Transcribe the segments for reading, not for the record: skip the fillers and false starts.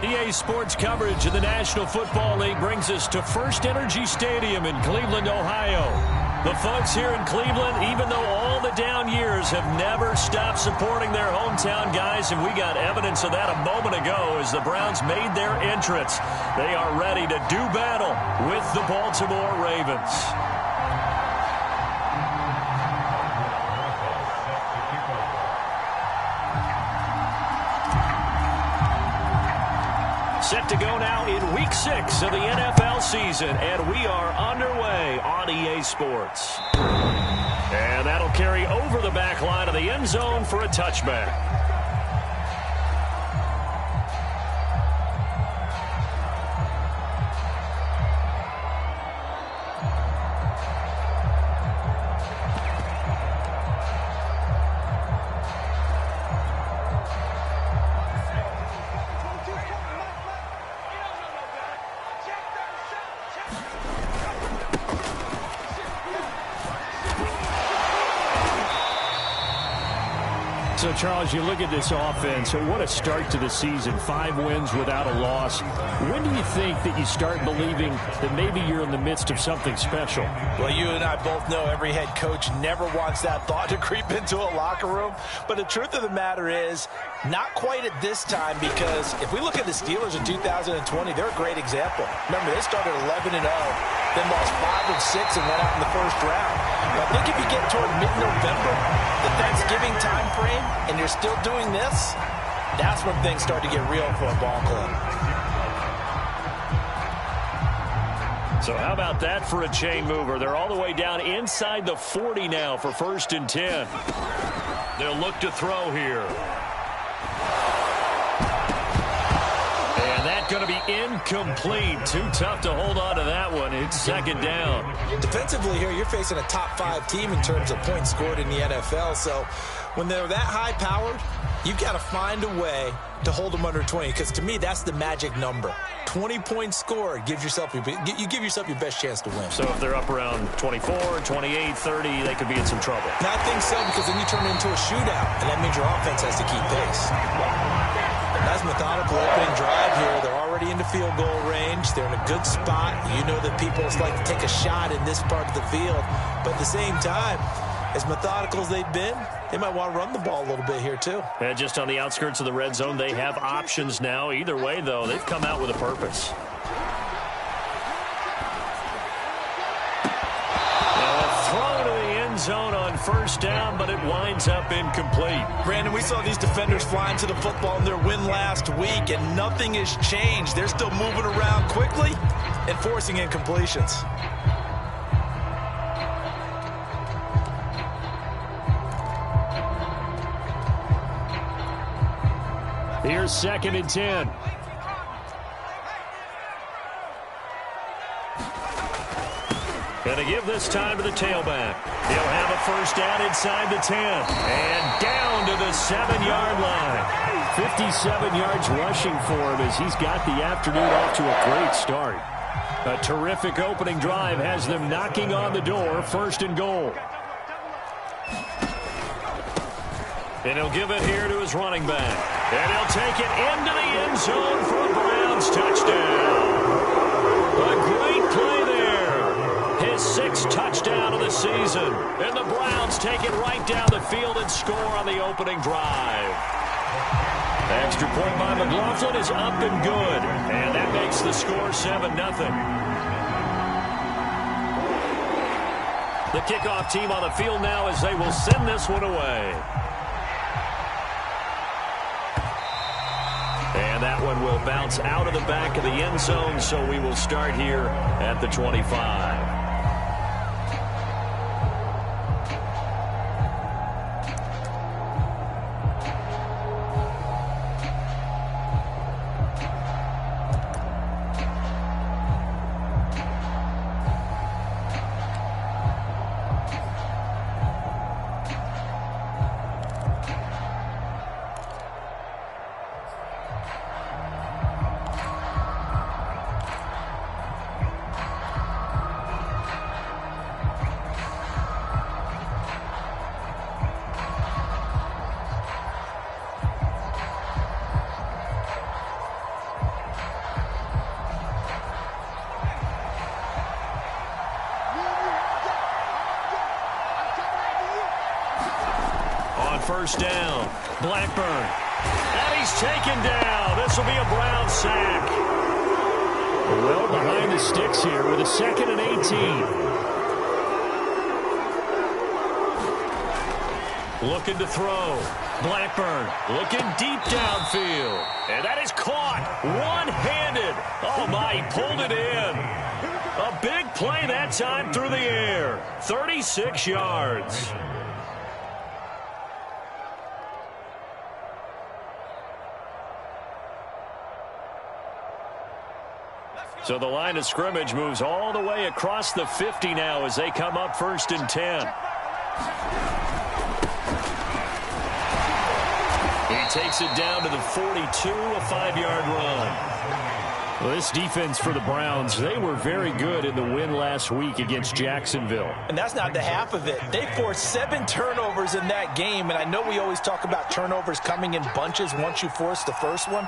EA Sports coverage of the National Football League brings us to First Energy Stadium in Cleveland, Ohio. The folks here in Cleveland, even though all the down years, have never stopped supporting their hometown guys, and we got evidence of that a moment ago as the Browns made their entrance. They are ready to do battle with the Baltimore Ravens. Set to go now in Week 6 of the NFL season, and we are underway on EA Sports. And that'll carry over the back line of the end zone for a touchback. So, Charles, you look at this offense, what a start to the season. 5 wins without a loss. When do you think that you start believing that maybe you're in the midst of something special? Well, you and I both know every head coach never wants that thought to creep into a locker room. But the truth of the matter is, not quite at this time, because if we look at the Steelers in 2020, they're a great example. Remember, they started 11-0, then lost 5 of 6 and went out in the first round. But I think if you get toward mid-November, the Thanksgiving time frame, and you're still doing this, that's when things start to get real for a ball club. So how about that for a chain mover? They're all the way down inside the 40 now for 1st and 10. They'll look to throw here. And that's going to be incomplete. Too tough to hold on to that one. It's 2nd down. Defensively here, you're facing a top 5 team in terms of points scored in the NFL. So when they're that high-powered, you've got to find a way to hold them under 20, because to me, that's the magic number. 20 points scored, you give yourself your best chance to win. So if they're up around 24, 28, 30, they could be in some trouble. I think so, because then you turn it into a shootout, and that means your offense has to keep pace. Nice methodical opening drive here. They're already into field goal range. They're in a good spot. You know that people like to take a shot in this part of the field. But at the same time, as methodical as they've been, they might want to run the ball a little bit here too. And just on the outskirts of the red zone, they have options now. Either way, though, they've come out with a purpose. Zone on 1st down, but it winds up incomplete. Brandon, we saw these defenders flying to the football in their win last week, and nothing has changed. They're still moving around quickly and forcing incompletions. Here's 2nd and 10. Going to give this time to the tailback. He'll have a 1st down inside the 10. And down to the 7-yard line. 57 yards rushing for him as he's got the afternoon off to a great start. A terrific opening drive has them knocking on the door. 1st and goal. And he'll give it here to his running back. And he'll take it into the end zone for a Browns touchdown. A great play there. His 6th touchdown of the season. And the Browns take it right down the field and score on the opening drive. Extra point by McLaughlin is up and good. And that makes the score 7-0. The kickoff team on the field now as they will send this one away. And that one will bounce out of the back of the end zone, so we will start here at the 25. first down. Blackburn. And he's taken down. This will be a Brown sack. Well behind the sticks here with a 2nd and 18. Looking to throw. Blackburn looking deep downfield. And that is caught one-handed. Oh, my, he pulled it in. A big play that time through the air. 36 yards. So the line of scrimmage moves all the way across the 50 now as they come up 1st and 10. He takes it down to the 42, a 5-yard run. Well, this defense for the Browns, they were very good in the win last week against Jacksonville. And that's not the half of it. They forced 7 turnovers in that game, and I know we always talk about turnovers coming in bunches once you force the first one,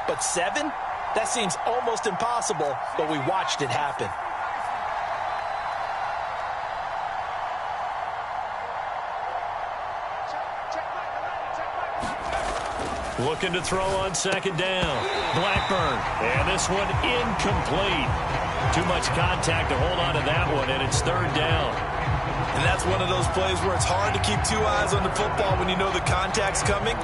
but 7? That seems almost impossible, but we watched it happen. Looking to throw on 2nd down. Blackburn. And this one incomplete. Too much contact to hold on to that one, and it's 3rd down. And that's one of those plays where it's hard to keep 2 eyes on the football when you know the contact's coming,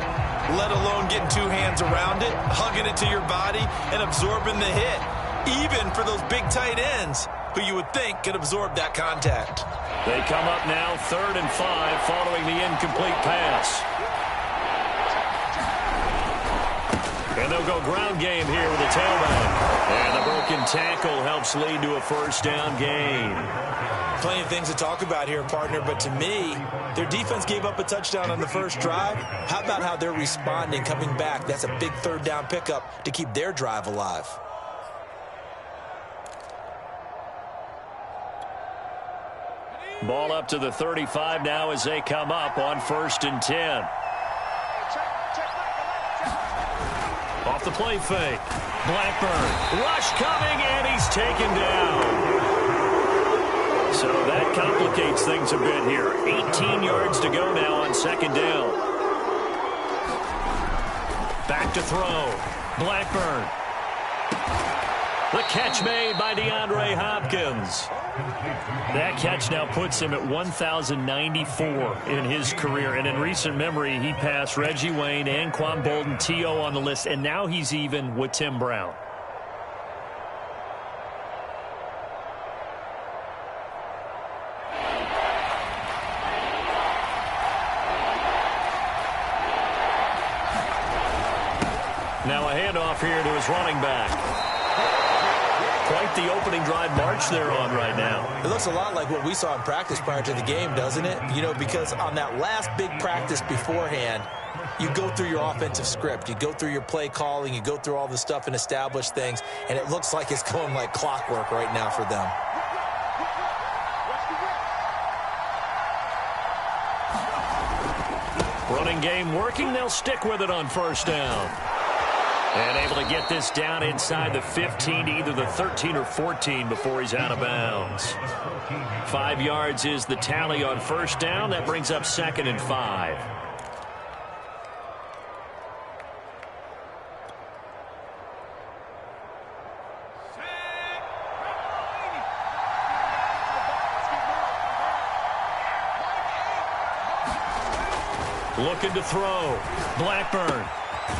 let alone getting 2 hands around it, hugging it to your body, and absorbing the hit, even for those big tight ends who you would think could absorb that contact. They come up now 3rd and 5 following the incomplete pass. And they'll go ground game here with a tailback. And the broken tackle helps lead to a 1st down gain. Plenty of things to talk about here, partner, but to me, their defense gave up a touchdown on the first drive. How about how they're responding, coming back? That's a big 3rd down pickup to keep their drive alive. Ball up to the 35 now as they come up on 1st and 10. Off the play fake. Blackburn. Rush coming, and he's taken down. So that complicates things a bit here. 18 yards to go now on 2nd down. Back to throw. Blackburn. The catch made by DeAndre Hopkins. That catch now puts him at 1,094 in his career. And in recent memory, he passed Reggie Wayne, Anquan Bolden, T.O. on the list, and now he's even with Tim Brown. Now a handoff here to his running back. Quite the opening drive march they're on right now. It looks a lot like what we saw in practice prior to the game, doesn't it? You know, because on that last big practice beforehand, you go through your offensive script. You go through your play calling. You go through all the stuff and establish things. And it looks like it's going like clockwork right now for them. Running game working. They'll stick with it on 1st down. And able to get this down inside the 15 to either the 13 or 14 before he's out of bounds. 5 yards is the tally on 1st down. That brings up 2nd and 5. Looking to throw. Blackburn.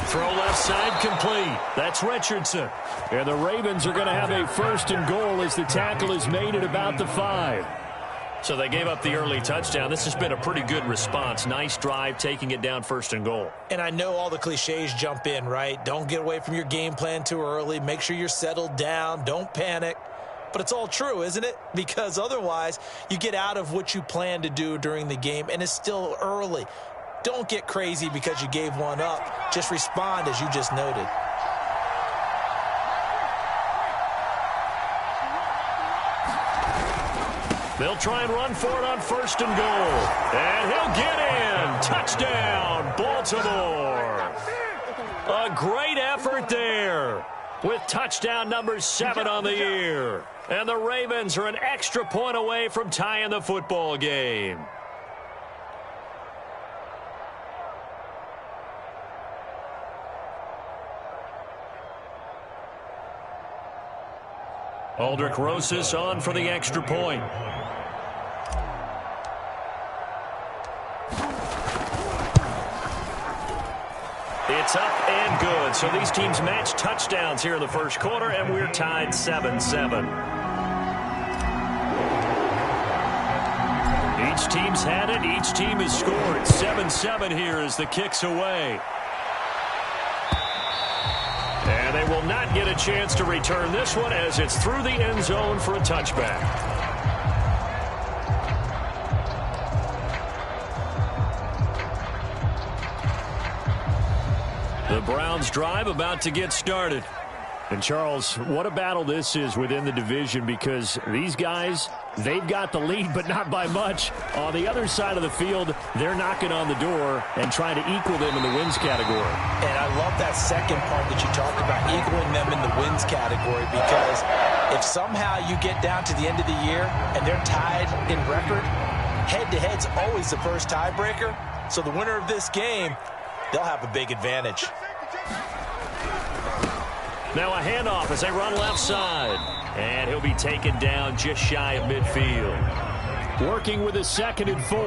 Throw left side complete. That's Richardson. And the Ravens are going to have a 1st and goal as the tackle is made at about the 5. So they gave up the early touchdown. This has been a pretty good response. Nice drive, taking it down 1st and goal. And I know all the cliches jump in, right? Don't get away from your game plan too early. Make sure you're settled down. Don't panic. But it's all true, isn't it? Because otherwise, you get out of what you plan to do during the game, and it's still early. Don't get crazy because you gave one up. Just respond as you just noted. They'll try and run for it on 1st and goal. And he'll get in. Touchdown, Baltimore. A great effort there with touchdown number 7 on the year. And the Ravens are an extra point away from tying the football game. Aldrich Rosas on for the extra point. It's up and good. So these teams match touchdowns here in the first quarter, and we're tied 7-7. Each team's had it. Each team has scored. 7-7 here as the kick's away. And they will not get a chance to return this one as it's through the end zone for a touchback. The Browns drive about to get started. And, Charles, what a battle this is within the division, because these guys, they've got the lead, but not by much. On the other side of the field, they're knocking on the door and trying to equal them in the wins category. And I love that second part that you talked about, equaling them in the wins category, because if somehow you get down to the end of the year and they're tied in record, head-to-head's always the first tiebreaker. So the winner of this game, they'll have a big advantage. Now a handoff as they run left side. And he'll be taken down just shy of midfield. Working with his 2nd and 4.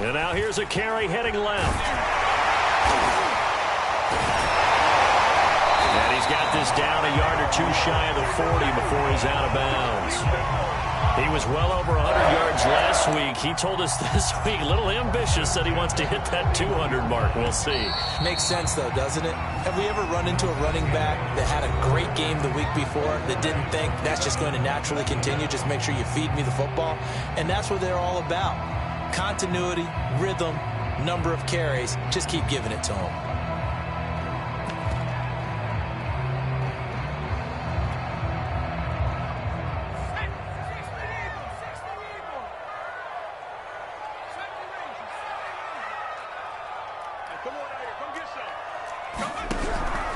And now here's a carry heading left. And he's got this down a yard or two shy of the 40 before he's out of bounds. He was well over 100 yards last week. He told us this week, a little ambitious, that he wants to hit that 200 mark. We'll see. Makes sense, though, doesn't it? Have we ever run into a running back that had a great game the week before that didn't think that's just going to naturally continue? Just make sure you feed me the football. And that's what they're all about. Continuity, rhythm, number of carries. Just keep giving it to him.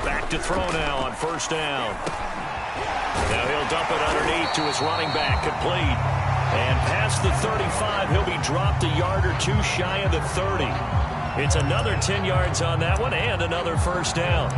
Back to throw now on first down. Now he'll dump it underneath to his running back, complete. And past the 35, he'll be dropped a yard or two shy of the 30. It's another 10 yards on that one and another first down.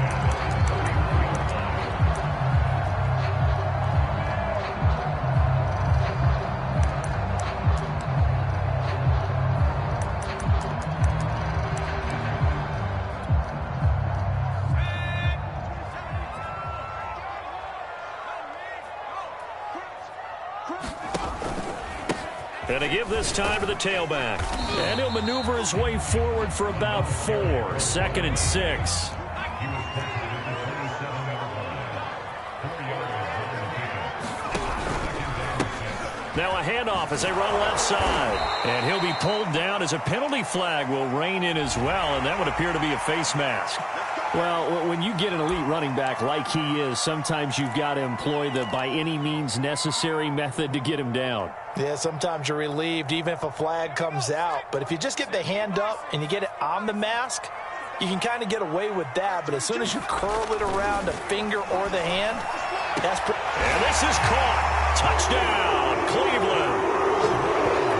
And to give this time to the tailback. And he'll maneuver his way forward for about 4. 2nd and 6. Now a handoff as they run left side. And he'll be pulled down as a penalty flag will rein in as well. And that would appear to be a face mask. Well, when you get an elite running back like he is, sometimes you've got to employ the by any means necessary method to get him down. Yeah, sometimes you're relieved even if a flag comes out. But if you just get the hand up and you get it on the mask, you can kind of get away with that. But as soon as you curl it around a finger or the hand, that's pretty. And this is caught. Touchdown, Cleveland.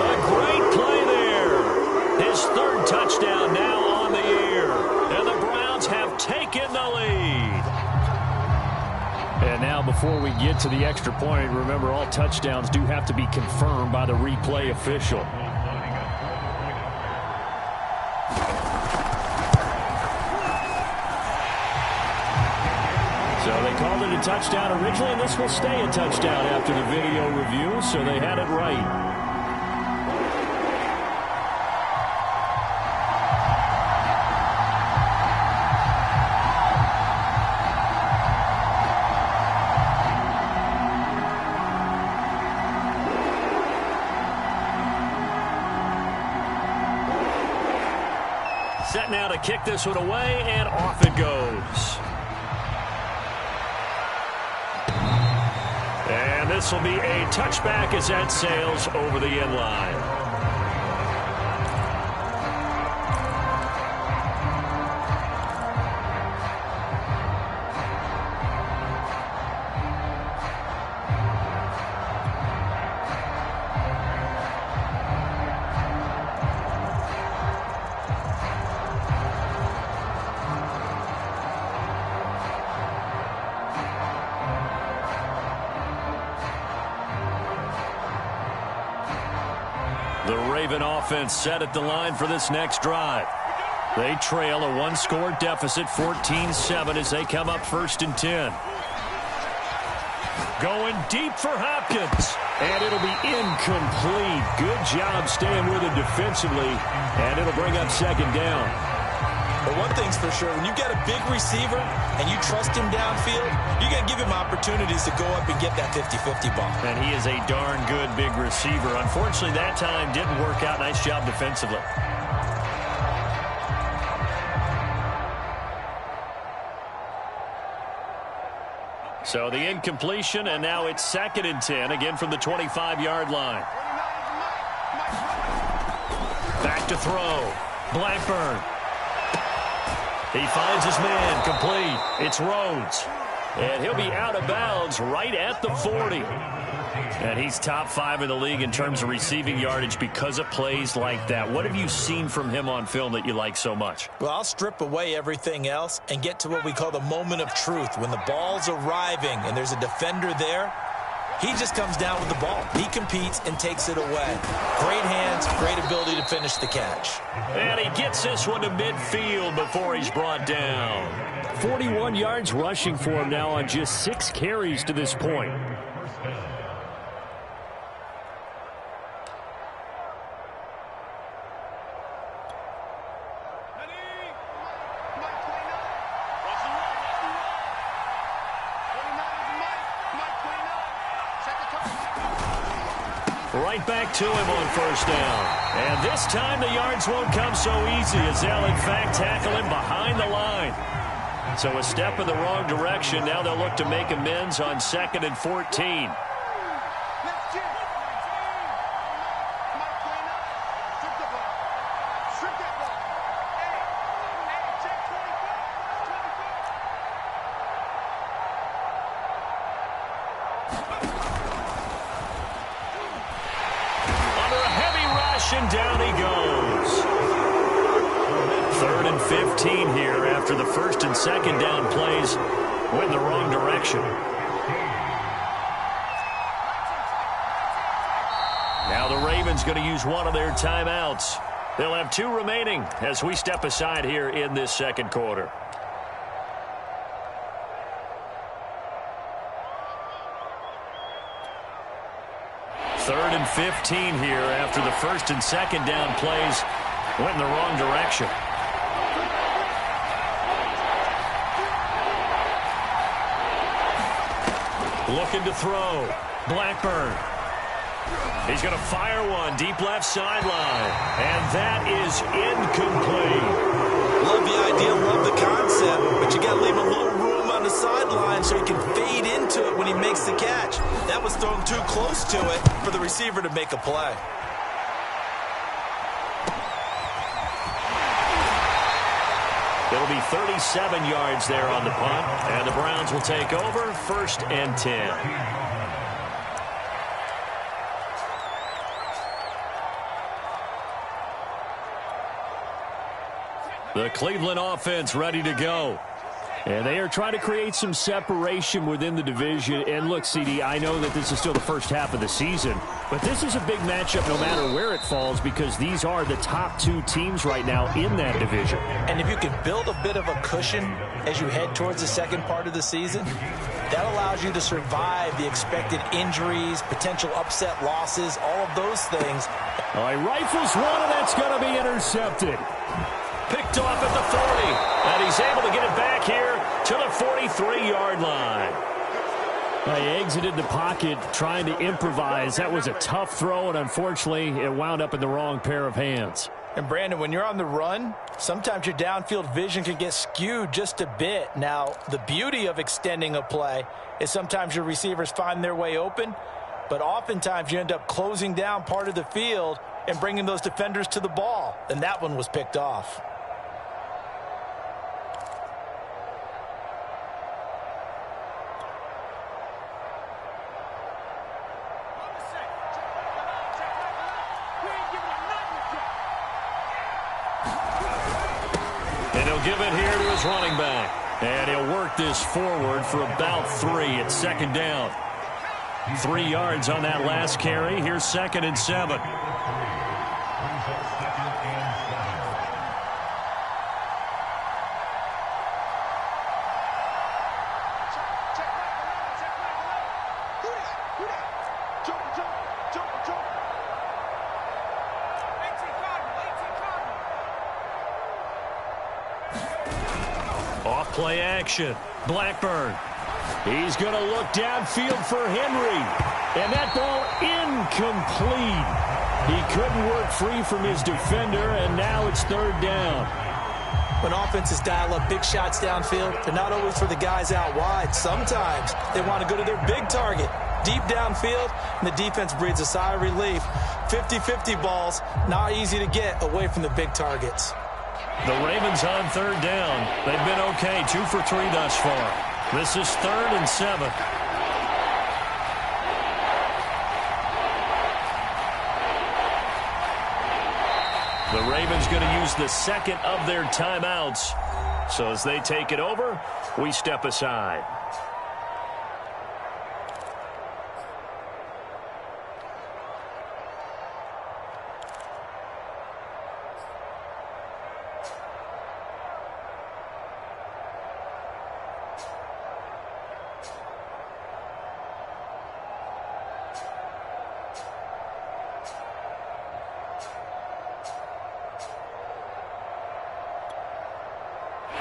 A great play there. His 3rd touchdown now on the year. And the Browns have taken the lead. And now before we get to the extra point, remember all touchdowns do have to be confirmed by the replay official. So they called it a touchdown originally, and this will stay a touchdown after the video review, so they had it right. Set now to kick this one away, and off it goes. And this will be a touchback as that sails over the end line. The Raven offense set at the line for this next drive. They trail a one-score deficit, 14-7, as they come up 1st and 10. Going deep for Hopkins. And it'll be incomplete. Good job staying with him defensively. And it'll bring up 2nd down. But one thing's for sure, when you've got a big receiver and you trust him downfield, you got to give him opportunities to go up and get that 50-50 ball. And he is a darn good big receiver. Unfortunately, that time didn't work out. Nice job defensively. So the incompletion, and now it's 2nd and 10, again from the 25-yard line. Back to throw. Blackburn. He finds his man, complete. It's Rhodes. And he'll be out of bounds right at the 40. And he's top 5 in the league in terms of receiving yardage because of plays like that. What have you seen from him on film that you like so much? Well, I'll strip away everything else and get to what we call the moment of truth. When the ball's arriving and there's a defender there, he just comes down with the ball. He competes and takes it away. Great hands, great ability to finish the catch. And he gets this one to midfield before he's brought down. 41 yards rushing for him now on just 6 carries to this point. Right back to him on 1st down. And this time the yards won't come so easy as they'll in fact tackle him behind the line. So a step in the wrong direction. Now they'll look to make amends on 2nd and 14. And down he goes. 3rd and 15 here after the 1st and 2nd down plays went the wrong direction. Now the Ravens going to use one of their timeouts. They'll have 2 remaining as we step aside here in this 2nd quarter. Third and 15 here after the 1st and 2nd down plays went in the wrong direction. Looking to throw. Blackburn. He's going to fire one deep left sideline. And that is incomplete. Love the idea, love the concept, but you got to leave a little room on the sideline so he can fade into it when he makes the catch. That was thrown too close to it for the receiver to make a play. It'll be 37 yards there on the punt, and the Browns will take over 1st and 10. The Cleveland offense ready to go. And they are trying to create some separation within the division. And look, CD, I know that this is still the first half of the season, but this is a big matchup no matter where it falls because these are the top 2 teams right now in that division. And if you can build a bit of a cushion as you head towards the 2nd part of the season, that allows you to survive the expected injuries, potential upset losses, all of those things. All right, rifles one, and that's going to be intercepted. Picked off at the 40, and he's able to get it back here to the 43-yard line. He exited the pocket trying to improvise. That was a tough throw, and unfortunately, it wound up in the wrong pair of hands. And, Brandon, when you're on the run, sometimes your downfield vision can get skewed just a bit. Now, the beauty of extending a play is sometimes your receivers find their way open, but oftentimes you end up closing down part of the field and bringing those defenders to the ball, and that one was picked off. And he'll give it here to his running back. And he'll work this forward for about 3 at 2nd down. 3 yards on that last carry. Here's 2nd and 7. Off-play action. Blackburn. He's going to look downfield for Henry. And that ball incomplete. He couldn't work free from his defender, and now it's third down. When offenses dial up big shots downfield, they're not always for the guys out wide. Sometimes they want to go to their big target, deep downfield, and the defense breathes a sigh of relief. 50-50 balls, not easy to get away from the big targets. The Ravens on third down. They've been okay, 2 for 3 thus far. This is 3rd and 7. The Ravens going to use the second of their timeouts. So as they take it over, we step aside.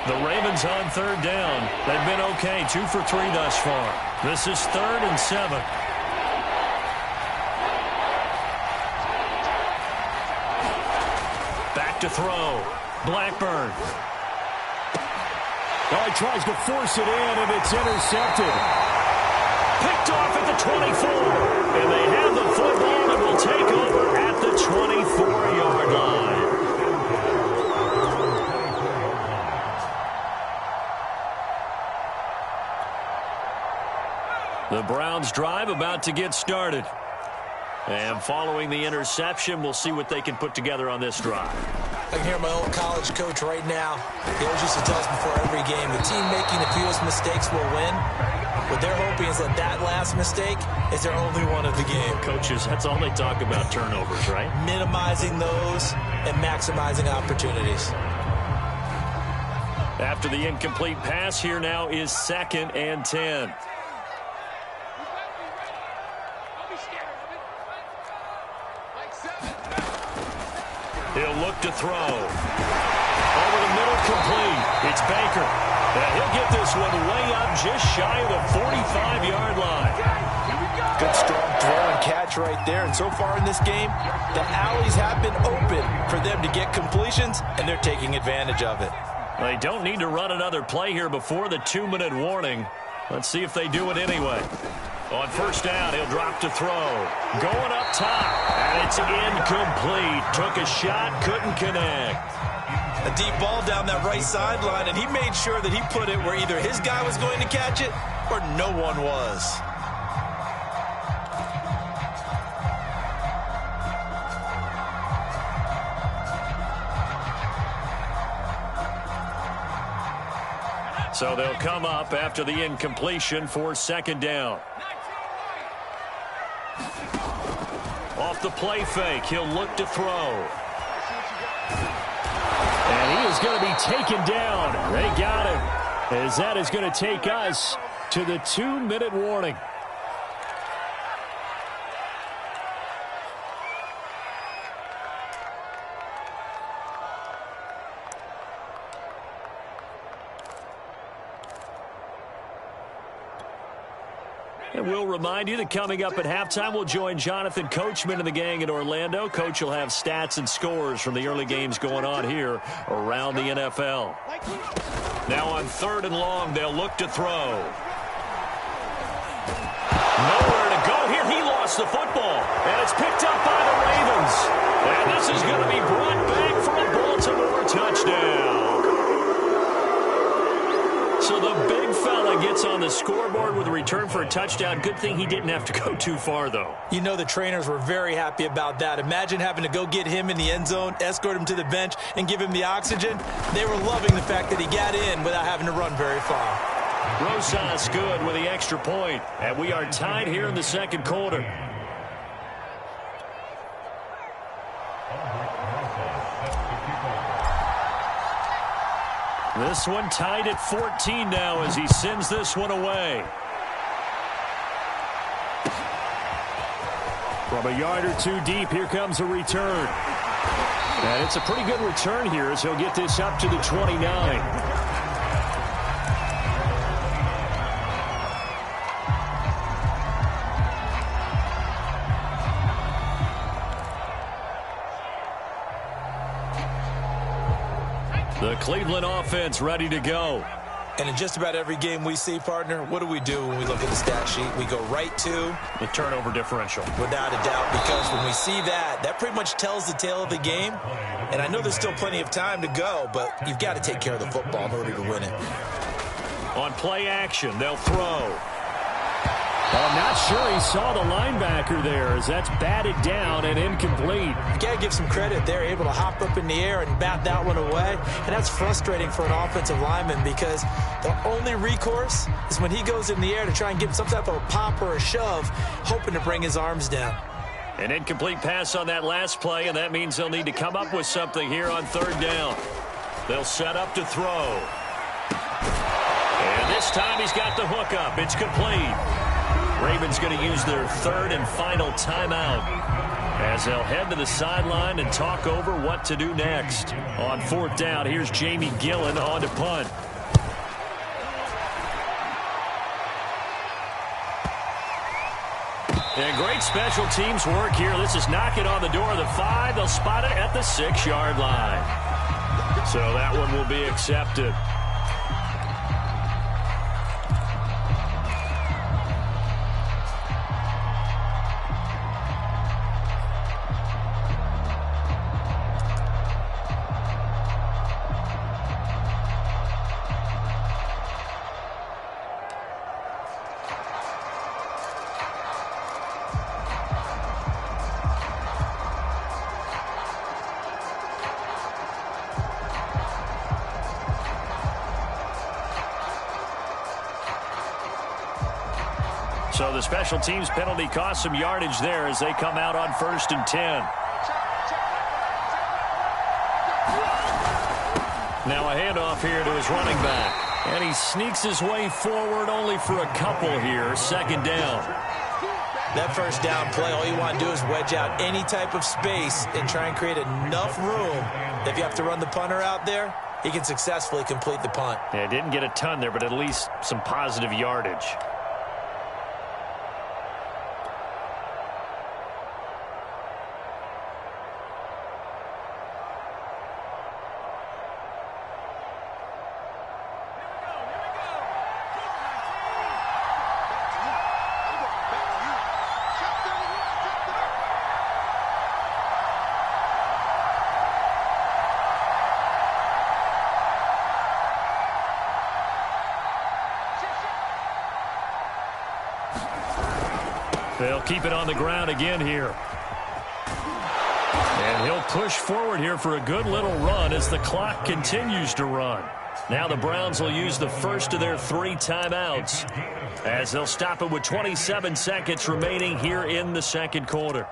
The Ravens on third down. They've been okay, 2 for 3 thus far. This is 3rd and 7. Back to throw. Blackburn. Oh, he tries to force it in, and it's intercepted. Picked off at the 24. And they have the football and will take over at the 24-yard line. The Browns drive about to get started. And following the interception, we'll see what they can put together on this drive. I can hear my old college coach right now. He always used to tell us before every game, the team making the fewest mistakes will win. What they're hoping is that last mistake is their only one of the game. Coaches, that's all they talk about, turnovers, right? Minimizing those and maximizing opportunities. After the incomplete pass, here now is 2nd and 10. He'll look to throw. Over the middle, complete. It's Baker. And he'll get this one way up just shy of the 45-yard line. Good strong throw and catch right there. And so far in this game, the alleys have been open for them to get completions, and they're taking advantage of it. They don't need to run another play here before the 2-minute warning. Let's see if they do it anyway. On first down, he'll drop to throw. Going up top, and it's incomplete. Took a shot, couldn't connect. A deep ball down that right sideline, and he made sure that he put it where either his guy was going to catch it or no one was. So they'll come up after the incompletion for 2nd down. Off the play fake, he'll look to throw. And he is going to be taken down. They got him, as that is going to take us to the 2-minute warning. And we'll remind you that coming up at halftime, we'll join Jonathan Coachman and the gang in Orlando. Coach will have stats and scores from the early games going on here around the NFL. Now on 3rd and long, they'll look to throw. Nowhere to go here. He lost the football, and it's picked up by the Ravens. And this is going to be brought back for a Baltimore touchdown. So the big fella gets on the scoreboard with a return for a touchdown. Good thing he didn't have to go too far, though. You know the trainers were very happy about that. Imagine having to go get him in the end zone, escort him to the bench, and give him the oxygen. They were loving the fact that he got in without having to run very far. Rosas good with the extra point. And we are tied here in the 2nd quarter. This one tied at 14 now as he sends this one away. From a yard or two deep, here comes a return. And it's a pretty good return here as he'll get this up to the 29. The Cleveland offense ready to go. And in just about every game we see, partner, what do when we look at the stat sheet? We go right to the turnover differential. Without a doubt, because when we see that, that pretty much tells the tale of the game. And I know there's still plenty of time to go, but you've got to take care of the football in order to win it. On play action, they'll throw. Well, I'm not sure he saw the linebacker there as that's batted down and incomplete. You got to give some credit. They're able to hop up in the air and bat that one away. And that's frustrating for an offensive lineman because the only recourse is when he goes in the air to try and get some type of a pop or a shove, hoping to bring his arms down. An incomplete pass on that last play, and that means they'll need to come up with something here on third down. They'll set up to throw. And this time he's got the hook up. It's complete. Ravens going to use their third and final timeout as they'll head to the sideline and talk over what to do next. On fourth down, here's Jamie Gillen on to punt. And great special teams work here. This is knocking on the door of the 5. They'll spot it at the 6-yard line. So that one will be accepted. So the special teams penalty cost some yardage there as they come out on 1st and 10. Now a handoff here to his running back. And he sneaks his way forward only for a couple here. 2nd down. That first down play, all you want to do is wedge out any type of space and try and create enough room. If you have to run the punter out there, he can successfully complete the punt. Yeah, didn't get a ton there, but at least some positive yardage. They'll keep it on the ground again here. And he'll push forward here for a good little run as the clock continues to run. Now the Browns will use the first of their 3 timeouts as they'll stop it with 27 seconds remaining here in the 2nd quarter.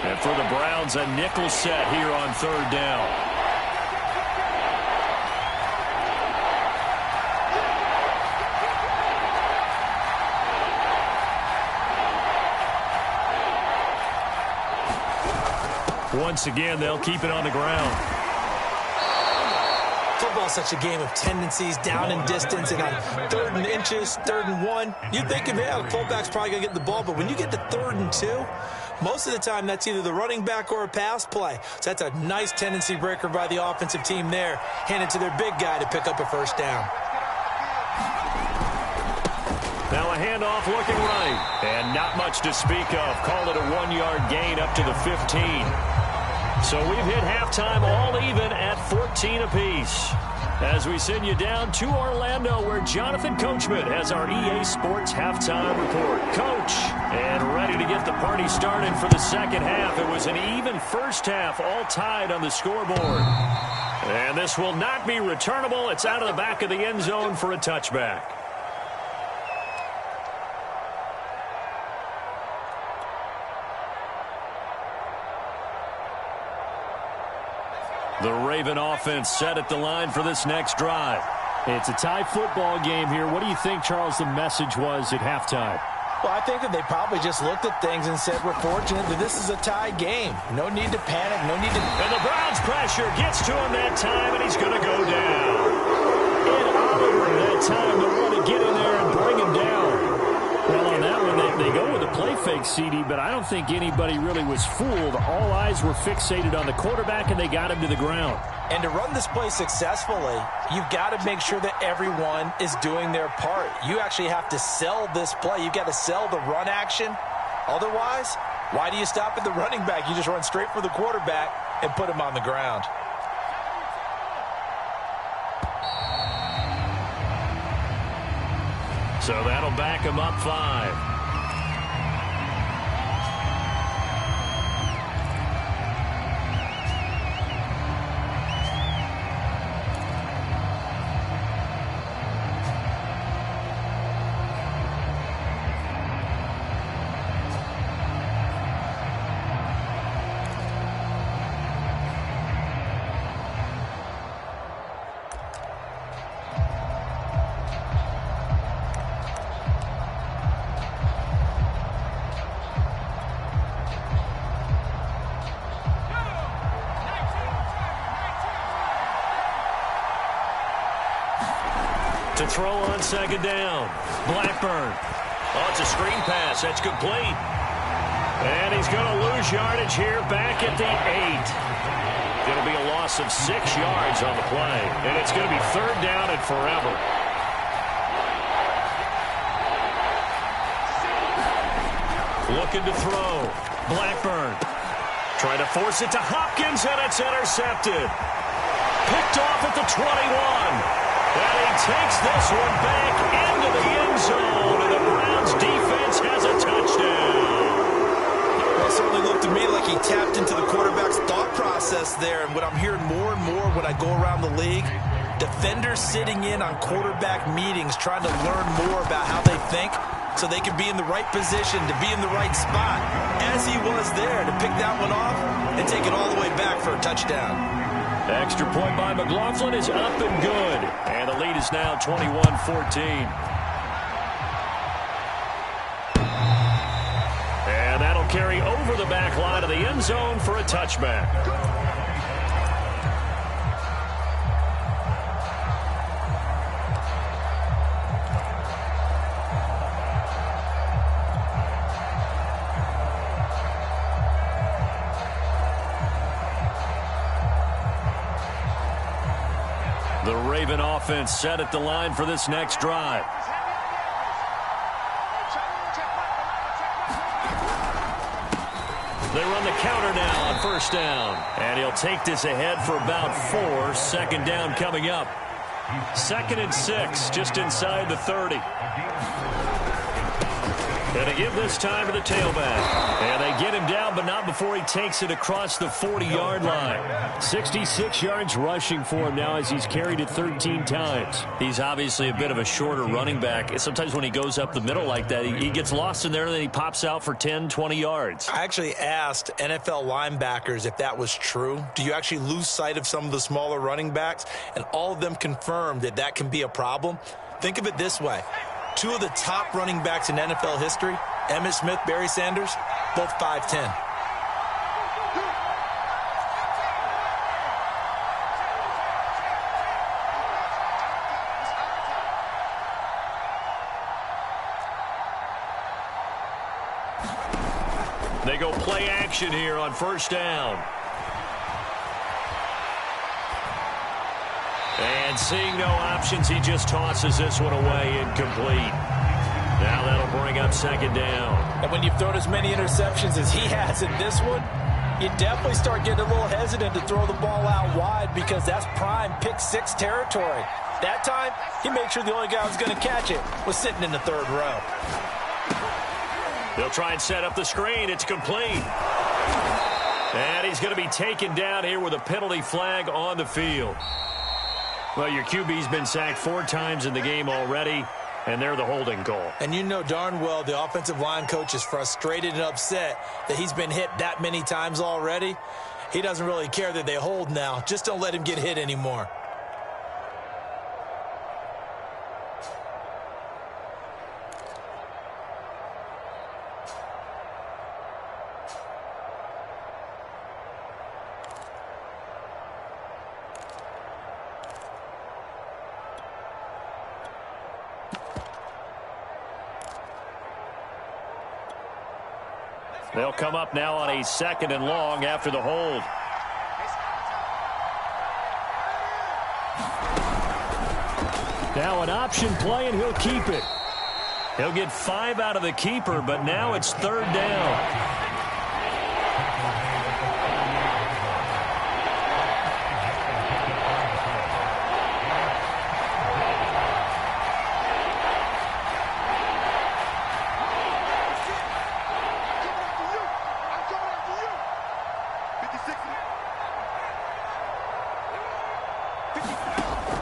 And for the Browns, a nickel set here on 3rd down. Once again, they'll keep it on the ground. Football's such a game of tendencies, down and distance, and on 3rd and inches, 3rd and 1, you'd think, man, the fullback's probably going to get the ball, but when you get to 3rd and 2, most of the time that's either the running back or a pass play. So that's a nice tendency breaker by the offensive team there, handed to their big guy to pick up a 1st down. Now a handoff looking right, and not much to speak of. Call it a 1-yard gain up to the 15. So we've hit halftime all even at 14 apiece. As we send you down to Orlando, where Jonathan Coachman has our EA Sports halftime report. Coach, and ready to get the party started for the 2nd half. It was an even first half, all tied on the scoreboard. And this will not be returnable. It's out of the back of the end zone for a touchback. The Raven offense set at the line for this next drive. It's a tie football game here. What do you think, Charles, the message was at halftime? Well, I think that they probably just looked at things and said, we're fortunate that this is a tie game. No need to panic, no need to... And the Browns pressure gets to him that time, and he's going to go down. And Oliver that time to want to get in there and bring him down. Well, on that one, they go with a play fake, CD, but I don't think anybody really was fooled. All eyes were fixated on the quarterback, and they got him to the ground. And to run this play successfully, you've got to make sure that everyone is doing their part. You actually have to sell this play. You've got to sell the run action. Otherwise, why do you stop at the running back? You just run straight for the quarterback and put him on the ground. So that'll back him up 5. To throw on second down. Blackburn. Oh, it's a screen pass. That's complete. And he's going to lose yardage here back at the 8. Going to be a loss of 6 yards on the play. And it's going to be third down and forever. Looking to throw. Blackburn. Trying to force it to Hopkins, and it's intercepted. Picked off at the 21. And he takes this one back into the end zone, and the Browns defense has a touchdown. Well, it certainly looked to me like he tapped into the quarterback's thought process there. And what I'm hearing more and more when I go around the league, defenders sitting in on quarterback meetings trying to learn more about how they think so they can be in the right position, to be in the right spot, as he was there, to pick that one off and take it all the way back for a touchdown. Extra point by McLaughlin is up and good. And the lead is now 21-14. And that'll carry over the back line of the end zone for a touchback. The Raven offense set at the line for this next drive. They run the counter now on first down. And he'll take this ahead for about 4. Second down coming up. 2nd and 6, just inside the 30. And they give this time to the tailback. And they get him down, but not before he takes it across the 40-yard line. 66 yards rushing for him now as he's carried it 13 times. He's obviously a bit of a shorter running back. Sometimes when he goes up the middle like that, he gets lost in there, and then he pops out for 10, 20 yards. I actually asked NFL linebackers if that was true. Do you actually lose sight of some of the smaller running backs? And all of them confirmed that that can be a problem. Think of it this way. 2 of the top running backs in NFL history, Emmitt Smith, Barry Sanders, both 5'10". They go play action here on first down. And seeing no options, he just tosses this one away, incomplete. Now that'll bring up second down. And when you've thrown as many interceptions as he has in this one, you definitely start getting a little hesitant to throw the ball out wide because that's prime pick 6 territory. That time, he made sure the only guy who was going to catch it was sitting in the 3rd row. They'll try and set up the screen. It's complete. And he's going to be taken down here with a penalty flag on the field. Well, your QB's been sacked 4 times in the game already, and they're the holding call. And you know darn well the offensive line coach is frustrated and upset that he's been hit that many times already. He doesn't really care that they hold now. Just don't let him get hit anymore. They'll come up now on a 2nd and long after the hold. Now an option play, and he'll keep it. He'll get 5 out of the keeper, but now it's 3rd down.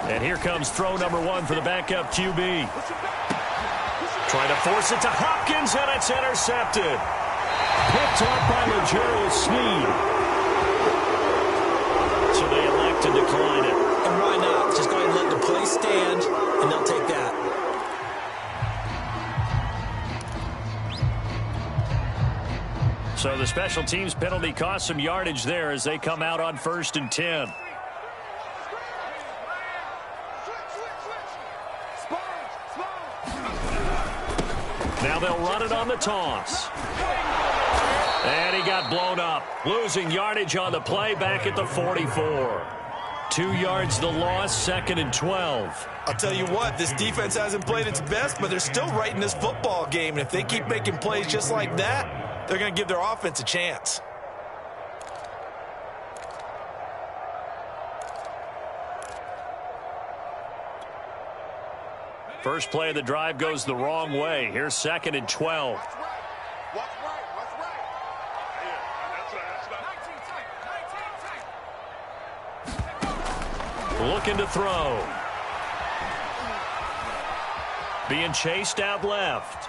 And here comes throw number 1 for the backup QB. Trying to force it to Hopkins, and it's intercepted. Picked up by L'Jarius Sneed. So they elect to decline it. And why not? Just go ahead and let the play stand, and they'll take that. So the special teams penalty cost some yardage there as they come out on 1st and 10. Now they'll run it on the toss. And he got blown up. Losing yardage on the play back at the 44. 2 yards the loss, 2nd and 12. I'll tell you what, this defense hasn't played its best, but they're still right in this football game. And if they keep making plays just like that, they're going to give their offense a chance. First play of the drive goes the wrong way. Here's 2nd and 12. Looking to throw. Being chased out left.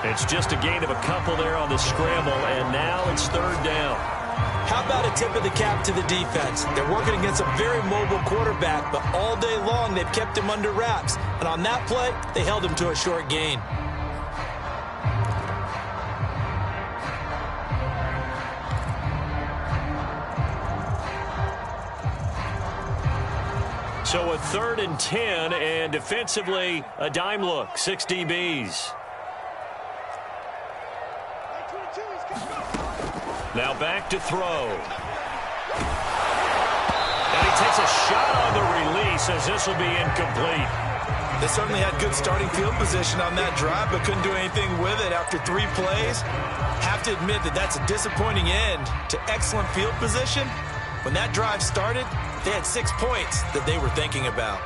It's just a gain of a couple there on the scramble, and now it's 3rd down. How about a tip of the cap to the defense? They're working against a very mobile quarterback, but all day long they've kept him under wraps. And on that play, they held him to a short gain. So a 3rd and 10, and defensively a dime look, 6 DBs. Now back to throw. And he takes a shot on the release as this will be incomplete. They certainly had good starting field position on that drive, but couldn't do anything with it after 3 plays. Have to admit that that's a disappointing end to excellent field position. When that drive started, they had 6 points that they were thinking about.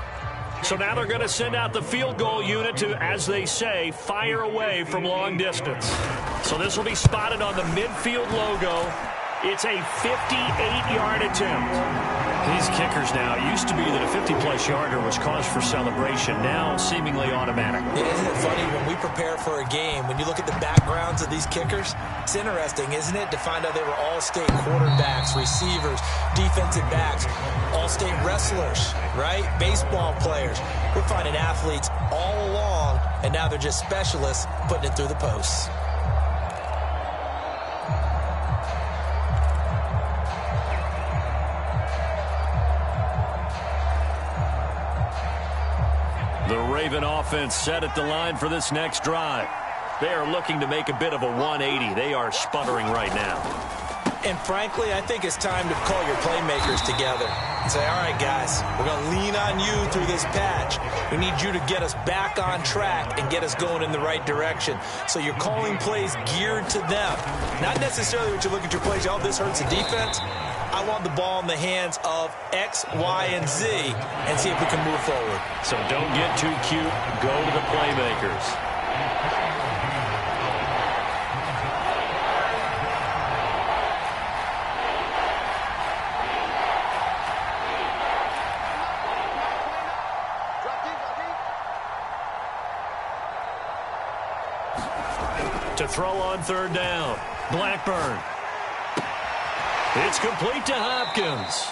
So now they're going to send out the field goal unit to, as they say, fire away from long distance. So this will be spotted on the midfield logo. It's a 58-yard attempt. These kickers now, it used to be that a 50-plus yarder was cause for celebration. Now seemingly automatic. Yeah, isn't it funny when we prepare for a game, when you look at the backgrounds of these kickers, it's interesting, isn't it, to find out they were all-state quarterbacks, receivers, defensive backs, all-state wrestlers, right? Baseball players. We're finding athletes all along, and now they're just specialists putting it through the posts. The Raven offense set at the line for this next drive. They are looking to make a bit of a 180. They are sputtering right now. And frankly, I think it's time to call your playmakers together and say, all right, guys, we're going to lean on you through this patch. We need you to get us back on track and get us going in the right direction. So you're calling plays geared to them. Not necessarily what you look at your plays, oh, this hurts the defense. I want the ball in the hands of X, Y, and Z and see if we can move forward. So don't get too cute. Go to the playmakers. To throw on third down. Blackburn. It's complete to Hopkins.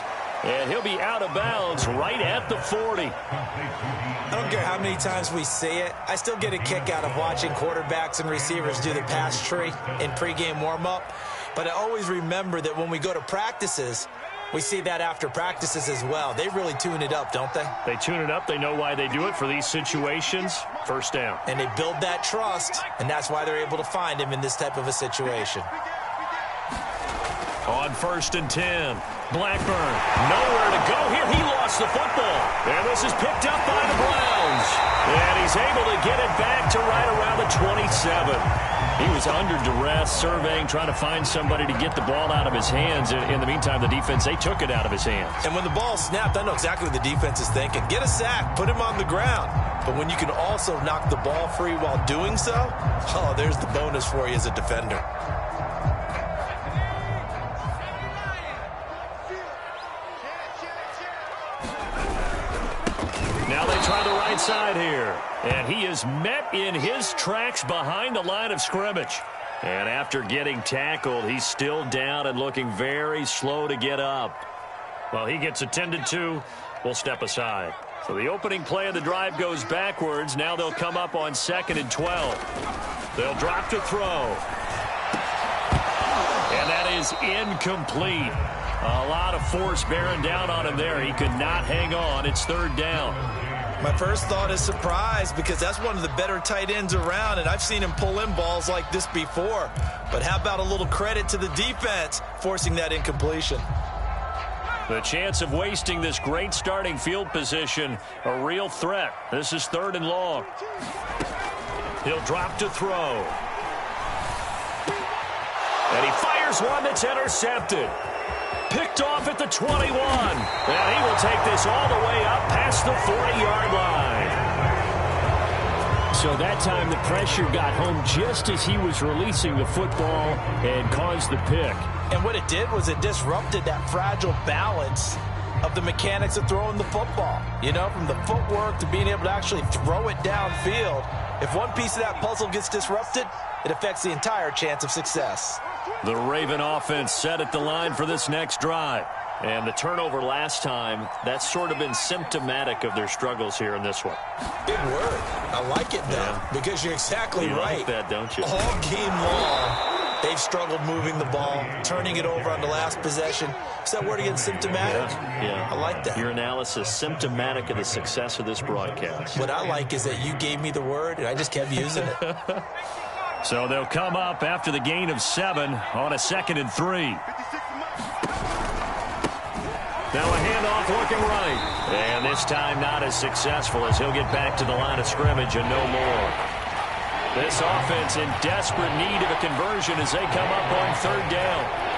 And he'll be out of bounds right at the 40. I don't care how many times we say it. I still get a kick out of watching quarterbacks and receivers do the pass tree in pregame warm-up. But I always remember that when we go to practices, we see that after practices as well. They really tune it up, don't they? They tune it up. They know why they do it for these situations. First down. And they build that trust, and that's why they're able to find him in this type of a situation. On 1st and 10. Blackburn, nowhere to go here. He lost the football. And this is picked up by the Browns. And he's able to get it back to right around the 27. He was under duress, surveying, trying to find somebody to get the ball out of his hands. In the meantime, the defense, they took it out of his hands. And when the ball snapped, I know exactly what the defense is thinking. Get a sack, put him on the ground. But when you can also knock the ball free while doing so, oh, there's the bonus for you as a defender. Now they try the right side here. And he is met in his tracks behind the line of scrimmage. And after getting tackled, he's still down and looking very slow to get up. Well, he gets attended to. We'll step aside. So the opening play of the drive goes backwards. Now they'll come up on 2nd and 12. They'll drop to throw. And that is incomplete. A lot of force bearing down on him there. He could not hang on. It's 3rd down. My first thought is surprise because that's one of the better tight ends around, and I've seen him pull in balls like this before. But how about a little credit to the defense forcing that incompletion? The chance of wasting this great starting field position, a real threat. This is 3rd and long. He'll drop to throw. And he fires one that's intercepted. Picked off at the 21. And he will take this all the way up past the 40-yard line. So that time the pressure got home just as he was releasing the football and caused the pick. And what it did was it disrupted that fragile balance of the mechanics of throwing the football. You know, from the footwork to being able to actually throw it downfield. If one piece of that puzzle gets disrupted, it affects the entire chance of success. The Raven offense set at the line for this next drive. And the turnover last time, that's sort of been symptomatic of their struggles here in this one. Big word. I like it, though, because you're exactly right. You like that, don't you? All game long, they've struggled moving the ball, turning it over on the last possession. Is that word again, symptomatic? Yeah. I like that. Your analysis, symptomatic of the success of this broadcast. What I like is that you gave me the word, and I just kept using it. So they'll come up after the gain of 7 on a 2nd and 3. Now a handoff looking right. And this time not as successful as he'll get back to the line of scrimmage and no more. This offense in desperate need of a conversion as they come up on 3rd down.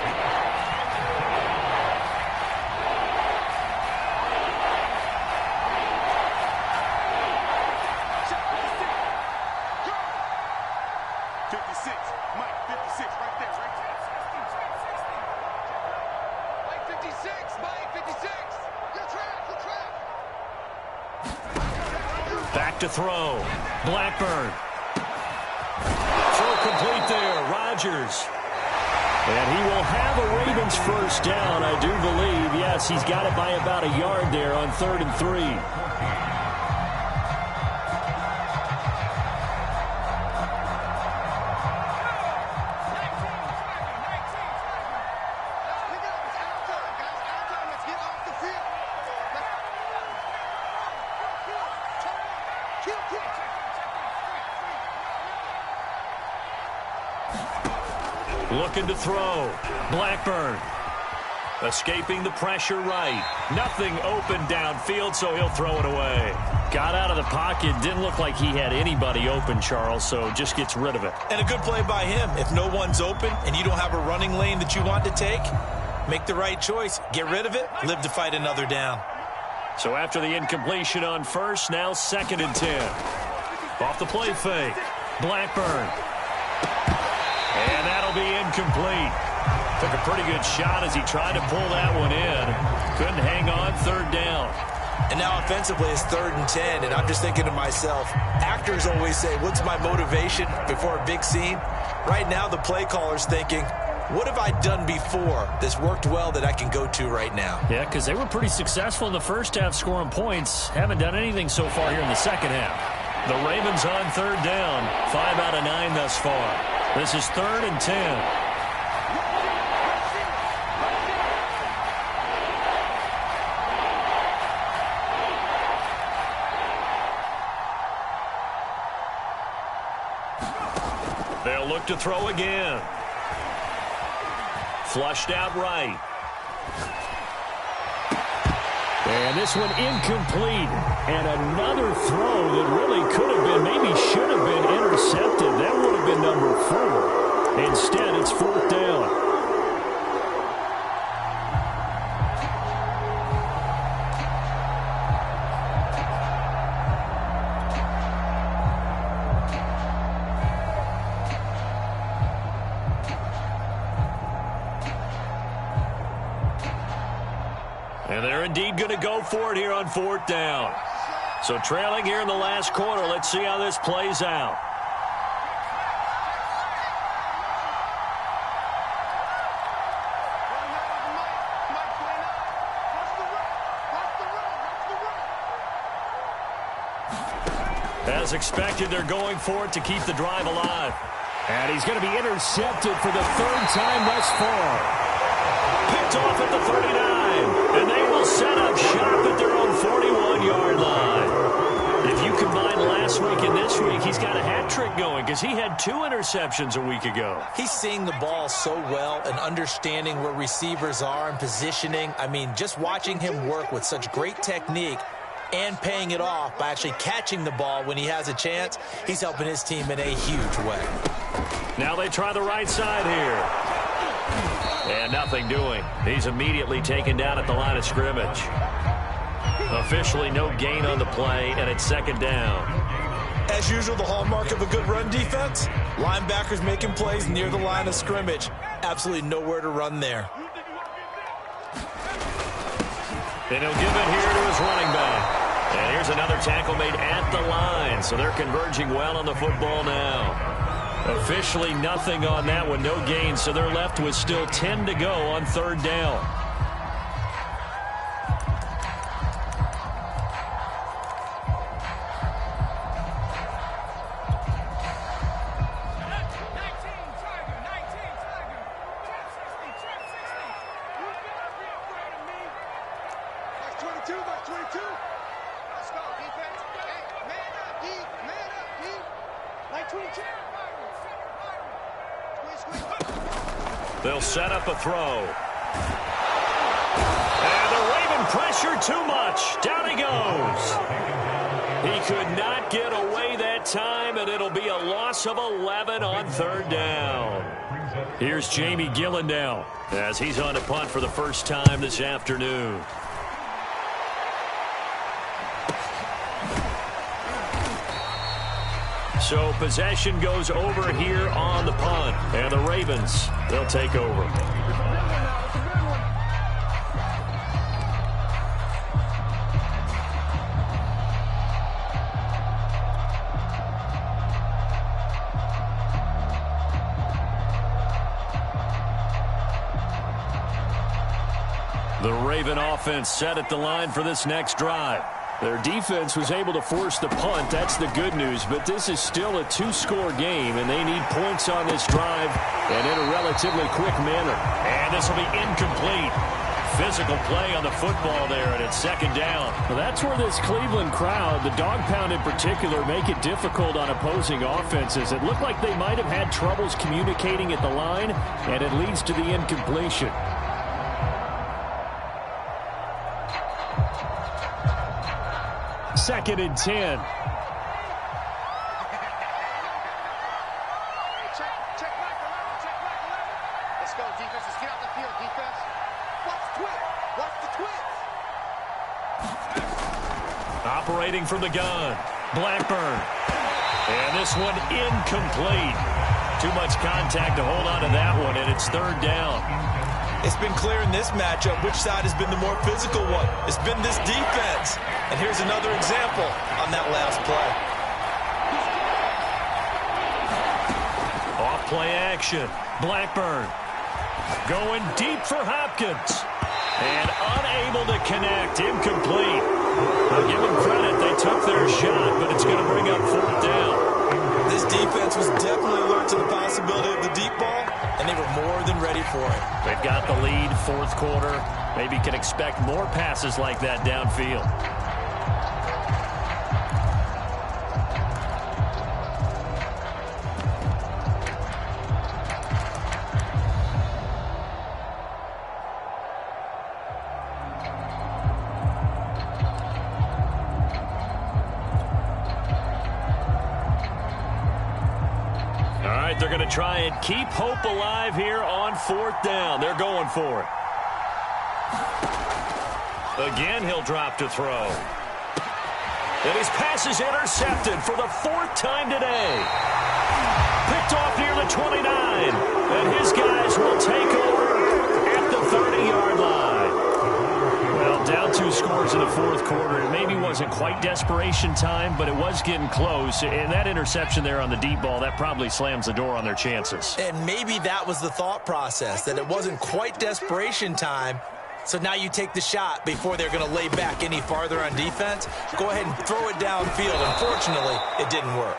Back to throw. Blackburn. Throw complete there. Rodgers. And he will have a Ravens first down, I do believe. Yes, he's got it by about a yard there on 3rd and 3. Looking to throw. Blackburn. Escaping the pressure right. Nothing open downfield, so he'll throw it away. Got out of the pocket. Didn't look like he had anybody open, Charles, so just gets rid of it. And a good play by him. If no one's open and you don't have a running lane that you want to take, make the right choice. Get rid of it. Live to fight another down. So after the incompletion on 1st, now 2nd and 10. Off the play fake. Blackburn. And that'll be incomplete. Took a pretty good shot as he tried to pull that one in. Couldn't hang on 3rd down. And now offensively it's 3rd and 10, and I'm just thinking to myself, actors always say, what's my motivation before a big scene? Right now the play caller's thinking, what have I done before that's worked well that I can go to right now? Yeah, because they were pretty successful in the first half scoring points. Haven't done anything so far here in the second half. The Ravens on 3rd down. 5 out of 9 thus far. This is 3rd and 10. They'll look to throw again. Flushed out right. And this one incomplete. And another throw that really could have been, maybe should have been intercepted. That would have been number 4. Instead, it's 4th down. And they're indeed going to go for it here on 4th down. So trailing here in the last quarter. Let's see how this plays out. As expected, they're going for it to keep the drive alive. And he's going to be intercepted for the 3rd time thus far. Picked off at the 39. And they will set up shop at their own 41-yard line. If you combine last week and this week, he's got a hat trick going because he had 2 interceptions a week ago. He's seeing the ball so well and understanding where receivers are and positioning. I mean, just watching him work with such great technique and paying it off by actually catching the ball when he has a chance, he's helping his team in a huge way. Now they try the right side here. And nothing doing. He's immediately taken down at the line of scrimmage. Officially no gain on the play, and it's 2nd down. As usual, the hallmark of a good run defense, linebackers making plays near the line of scrimmage. Absolutely nowhere to run there. And he'll give it here to his running back. And here's another tackle made at the line, so they're converging well on the football now. Officially nothing on that one, no gain, so they're left with still 10 to go on 3rd down. They'll set up a throw. And the Raven pressure too much. Down he goes. He could not get away that time, and it'll be a loss of 11 on 3rd down. Here's Jamie Gillen now as he's on to punt for the first time this afternoon. So possession goes over here on the punt. And the Ravens, they'll take over. The Raven offense set at the line for this next drive. Their defense was able to force the punt. That's the good news. But this is still a 2-score game, and they need points on this drive and in a relatively quick manner. And this will be incomplete. Physical play on the football there, and it's 2nd down. Well, that's where this Cleveland crowd, the dog pound in particular, make it difficult on opposing offenses. It looked like they might have had troubles communicating at the line, and it leads to the incompletion. Second and 10. Check right 11. Let's go, defense. Let's get out the field, defense. Watch the twist. Watch the twist. Operating from the gun. Blackburn. And this one incomplete. Too much contact to hold on to that one, and it's 3rd down. It's been clear in this matchup which side has been the more physical one. It's been this defense. And here's another example on that last play. Off play action. Blackburn going deep for Hopkins. And unable to connect. Incomplete. I'll give them credit. They took their shot, but it's going to bring up 4th down. This defense was definitely alert to the possibility of the deep ball, and they were more than ready for it. They've got the lead, 4th quarter. Maybe can expect more passes like that downfield. They're going to try and keep hope alive here on 4th down. They're going for it. Again, he'll drop to throw. And his pass is intercepted for the 4th time today. Picked off near the 29. And his guys will take over at the 30-yard line. Well, down 2 scores in the 4th quarter. It maybe wasn't quite desperation time, but it was getting close. And that interception there on the deep ball, that probably slams the door on their chances. And maybe that was the thought process, that it wasn't quite desperation time. So now you take the shot before they're going to lay back any farther on defense. Go ahead and throw it downfield. Unfortunately, it didn't work.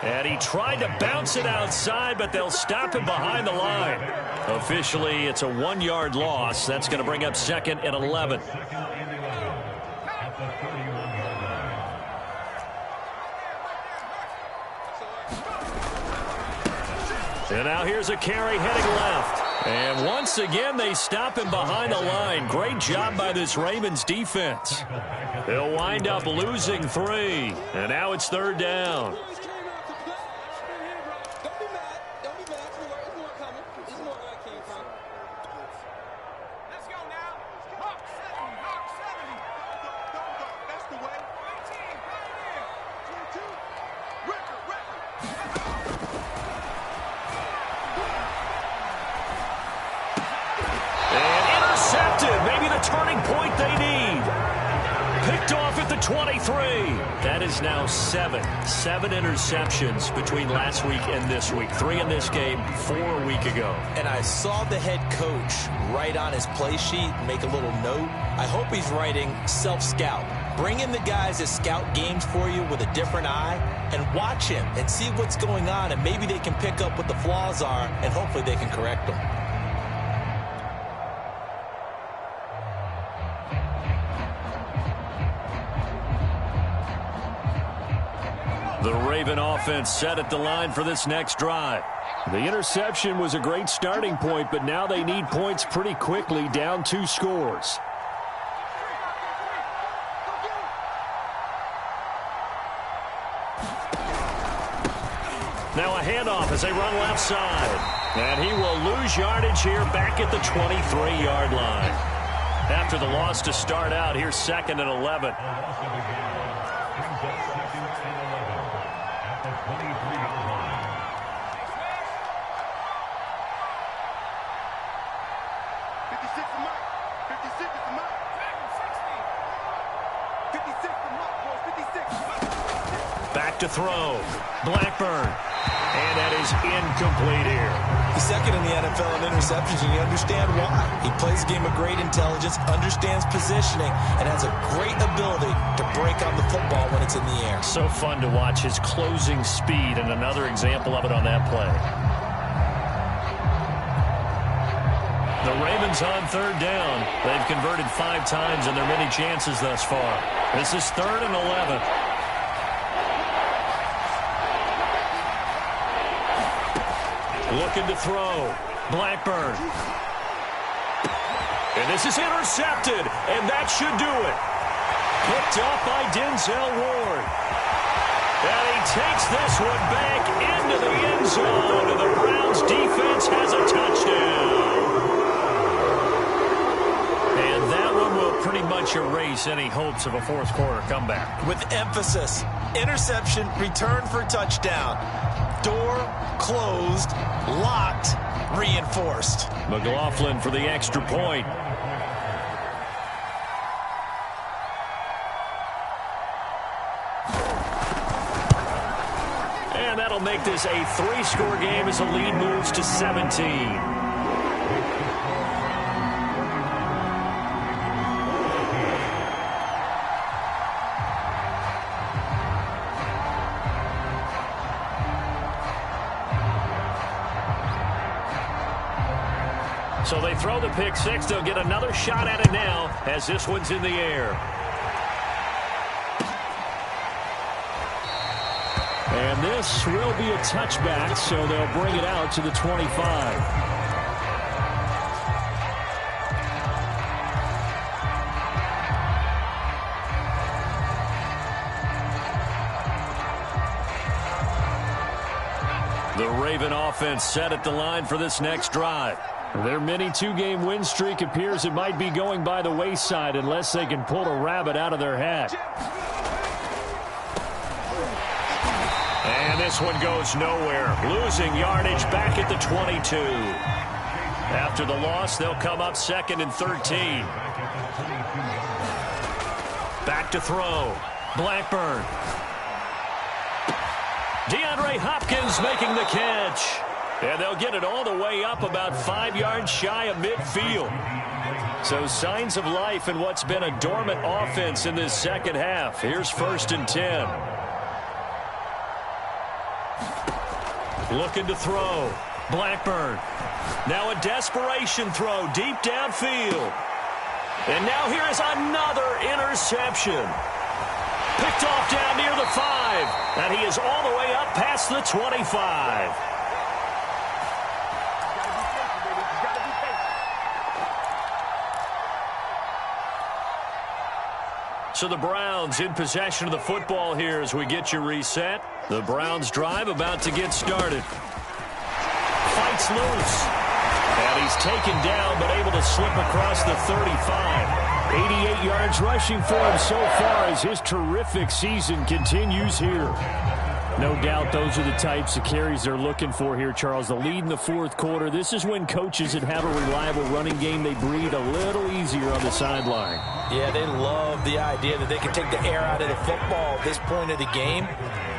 And he tried to bounce it outside, but they'll stop him behind the line. Officially, it's a 1-yard loss. That's going to bring up 2nd and 11. And now here's a carry heading left. And once again, they stop him behind the line. Great job by this Ravens defense. They'll wind up losing 3. And now it's 3rd down. Turning point they need. Picked off at the 23. That is now 7 interceptions between last week and this week. 3 in this game, 4 a week ago. And I saw the head coach write on his play sheet, make a little note. I hope he's writing self-scout. Bring in the guys that scout games for you with a different eye and watch him and see what's going on, and maybe they can pick up what the flaws are, and hopefully they can correct them. The Raven offense set at the line for this next drive. The interception was a great starting point, but now they need points pretty quickly, down 2 scores. Now a handoff as they run left side. And he will lose yardage here back at the 23-yard line. After the loss to start out, here's 2nd and 11. Back to throw. Blackburn. And that is incomplete here. He's 2nd in the NFL in interceptions, and you understand why. He plays a game of great intelligence, understands positioning, and has a great ability to break on the football when it's in the air. So fun to watch his closing speed, and another example of it on that play. The Ravens on 3rd down. They've converted 5 times in their many chances thus far. This is 3rd and 11. Looking to throw. Blackburn. And this is intercepted, and that should do it. Picked off by Denzel Ward. And he takes this one back into the end zone, and the Browns defense has a touchdown. And that one will pretty much erase any hopes of a 4th quarter comeback. With emphasis, interception, return for touchdown. Door closed, locked, reinforced. McLaughlin for the extra point. And that'll make this a 3-score game as the lead moves to 17. So they throw the pick six. They'll get another shot at it now as this one's in the air. And this will be a touchback, so they'll bring it out to the 25. The Raven offense set at the line for this next drive. Their mini 2-game win streak appears it might be going by the wayside unless they can pull a rabbit out of their hat. And this one goes nowhere. Losing yardage back at the 22. After the loss, they'll come up 2nd and 13. Back to throw. Blackburn. DeAndre Hopkins making the catch. And they'll get it all the way up about 5 yards shy of midfield. So signs of life in what's been a dormant offense in this second half. Here's 1st and 10. Looking to throw. Blackburn. Now a desperation throw deep downfield. And now here is another interception. Picked off down near the 5. And he is all the way up past the 25. So the Browns in possession of the football here as we get you reset. The Browns drive about to get started. Fights loose. And he's taken down but able to slip across the 35. 88 yards rushing for him so far as his terrific season continues here. No doubt those are the types of carries they're looking for here, Charles. The lead in the 4th quarter. This is when coaches that have a reliable running game, they breathe a little easier on the sideline. Yeah, they love the idea that they can take the air out of the football at this point of the game.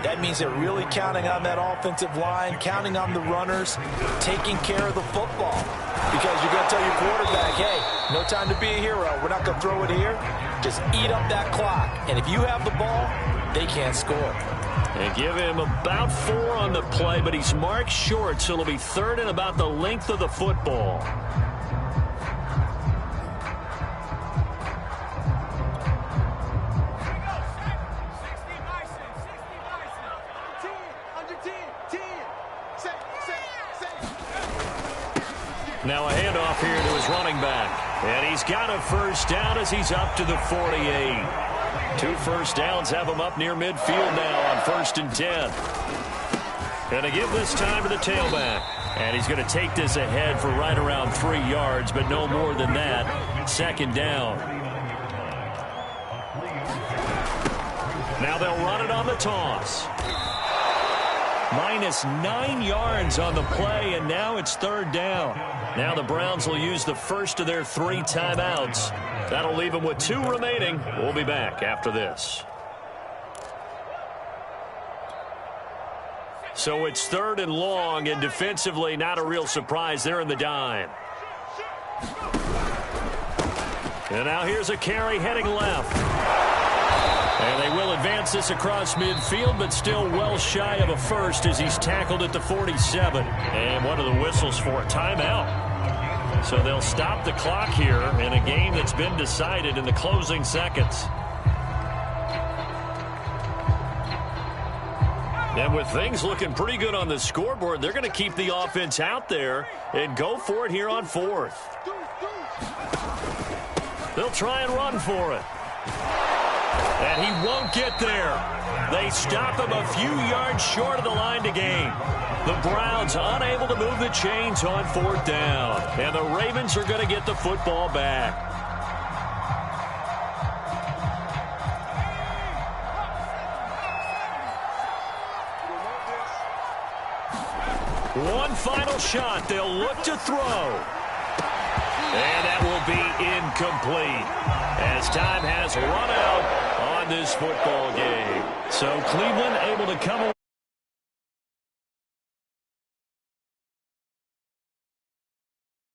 That means they're really counting on that offensive line, counting on the runners, taking care of the football. Because you're going to tell your quarterback, hey, no time to be a hero. We're not going to throw it here. Just eat up that clock. And if you have the ball, they can't score. They give him about 4 on the play, but he's marked short, so it'll be 3rd and about the length of the football. Now a handoff here to his running back. And he's got a 1st down as he's up to the 48. 2 first downs have him up near midfield now on 1st and 10. Going to give this time to the tailback. And he's going to take this ahead for right around 3 yards, but no more than that. 2nd down. Now they'll run it on the toss. Minus 9 yards on the play, and now it's 3rd down. Now the Browns will use the first of their 3 timeouts. That'll leave them with 2 remaining. We'll be back after this. So it's 3rd and long, and defensively not a real surprise. They're in the dime. And now here's a carry heading left. And they will advance this across midfield, but still well shy of a first as he's tackled at the 47. And one of the whistles for a timeout. So they'll stop the clock here in a game that's been decided in the closing seconds. And with things looking pretty good on the scoreboard, they're going to keep the offense out there and go for it here on 4th. They'll try and run for it. And he won't get there. They stop him a few yards short of the line to gain. The Browns unable to move the chains on 4th down. And the Ravens are going to get the football back. One final shot. They'll look to throw. And that will be incomplete as time has run out on this football game. So Cleveland able to come away.